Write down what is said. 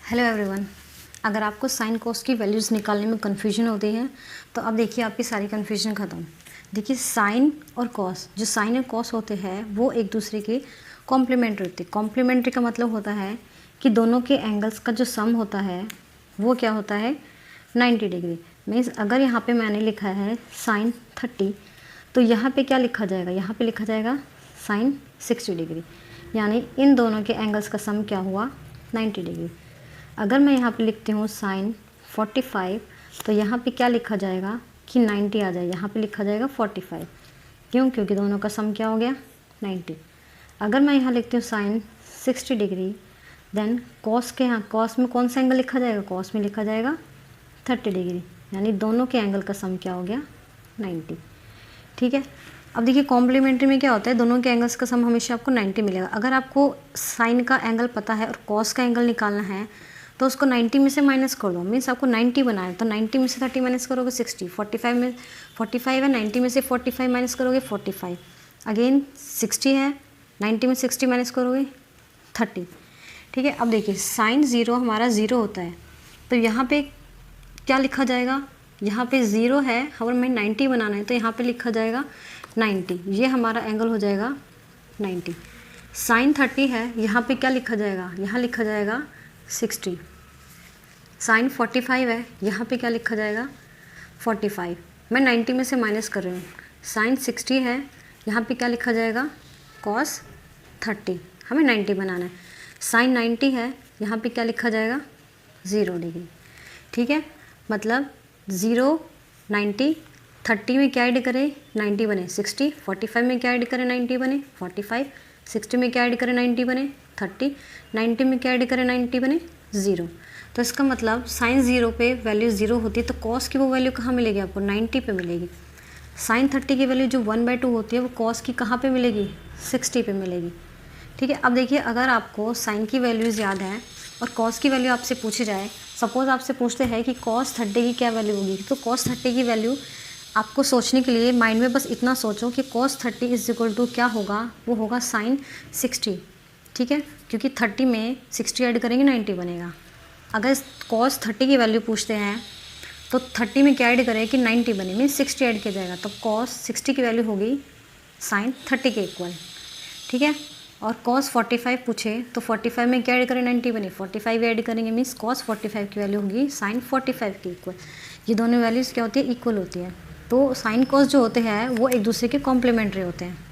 Hello everyone. अगर आपको sine cos की वैल्यूज़ निकालने में कन्फ्यूजन होती है तो अब देखिए आपकी सारी कन्फ्यूजन ख़त्म। देखिए साइन और कॉस, जो साइन और कॉस होते हैं वो एक दूसरे के कॉम्प्लीमेंट्री होते हैं। कॉम्प्लीमेंट्री का मतलब होता है कि दोनों के एंगल्स का जो सम होता है वो क्या होता है 90 डिग्री। मीन्स अगर यहाँ पे मैंने लिखा है साइन 30 तो यहाँ पे क्या लिखा जाएगा, यहाँ पे लिखा जाएगा साइन 60 डिग्री, यानी इन दोनों के एंगल्स का सम क्या हुआ 90 डिग्री। अगर मैं यहाँ पे लिखती हूँ साइन 45 तो यहाँ पे क्या लिखा जाएगा कि 90 आ जाए, यहाँ पे लिखा जाएगा 45। क्यों? क्योंकि दोनों का सम क्या हो गया 90। अगर मैं यहाँ लिखती हूँ साइन 60 डिग्री देन कॉस के यहाँ कॉस में कौन सा एंगल लिखा जाएगा, कॉस में लिखा जाएगा 30 डिग्री, यानी दोनों के एंगल का सम क्या हो गया 90। ठीक है। अब देखिए कॉम्प्लीमेंट्री में क्या होता है, दोनों के एंगल्स का सम हमेशा आपको 90 मिलेगा। अगर आपको साइन का एंगल पता है और कॉस का एंगल निकालना है तो उसको 90 में से माइनस कर दो। मीन्स आपको 90 बनाना है तो 90 में से 30 माइनस करोगे 60, 45 में 45 है 90 में से 45 माइनस करोगे 45, अगेन 60 है 90 में 60 माइनस करोगे 30। ठीक है। अब देखिए साइन 0 हमारा 0 होता है तो यहाँ पे क्या लिखा जाएगा, यहाँ पे 0 है और हमें 90 बनाना है तो यहाँ पे लिखा जाएगा 90, ये हमारा एंगल हो जाएगा 90। साइन 30 है, यहाँ पे क्या लिखा जाएगा, यहाँ लिखा जाएगा 60। साइन 45 है, यहाँ पे क्या लिखा जाएगा 45, मैं 90 में से माइनस कर रही हूँ। साइन 60 है, यहाँ पे क्या लिखा जाएगा कॉस 30, हमें 90 बनाना है। साइन 90 है, यहाँ पे क्या लिखा जाएगा 0 डिग्री। ठीक है, मतलब 0 90 30 में क्या ऐड करें 90 बने 60, 45 में क्या ऐड करें 90 बने 45, 60 में क्या ऐड करें 90 बने 30, 90 में क्या ऐड करें 90 बने 0। तो इसका मतलब साइन 0 पे वैल्यू 0 होती है तो कॉस की वो वैल्यू कहाँ मिलेगी आपको 90 पे मिलेगी। साइन 30 की वैल्यू जो 1/2 होती है वो कॉस की कहाँ पे मिलेगी 60 पे मिलेगी। ठीक है। अब देखिए अगर आपको साइन की वैल्यूज़ याद है और कॉस की वैल्यू आपसे पूछी जाए, सपोज़ आपसे पूछते हैं कि कॉस 30 की क्या वैल्यू होगी, तो कॉस 30 की वैल्यू आपको सोचने के लिए माइंड में बस इतना सोचो कि कॉस 30 इज इक्वल टू क्या होगा, वो होगा साइन 60। ठीक है, क्योंकि 30 में 60 ऐड करेंगे 90 बनेगा। अगर कॉस 30 की वैल्यू पूछते हैं तो 30 में क्या ऐड करें कि 90 बने, मीन 60 ऐड किया जाएगा, तो कॉस 60 की वैल्यू होगी साइन 30 के इक्वल। ठीक है। और कॉस 45 पूछे तो 45 में क्या ऐड करें 90 बने, 45 ऐड करेंगे, मीन्स कॉस 45 की वैल्यू होगी साइन 45 के इक्वल। ये दोनों वैल्यूज़ क्या होती है इक्वल होती है। तो साइन कॉस जो होते हैं वो एक दूसरे के कॉम्प्लीमेंट्री होते हैं।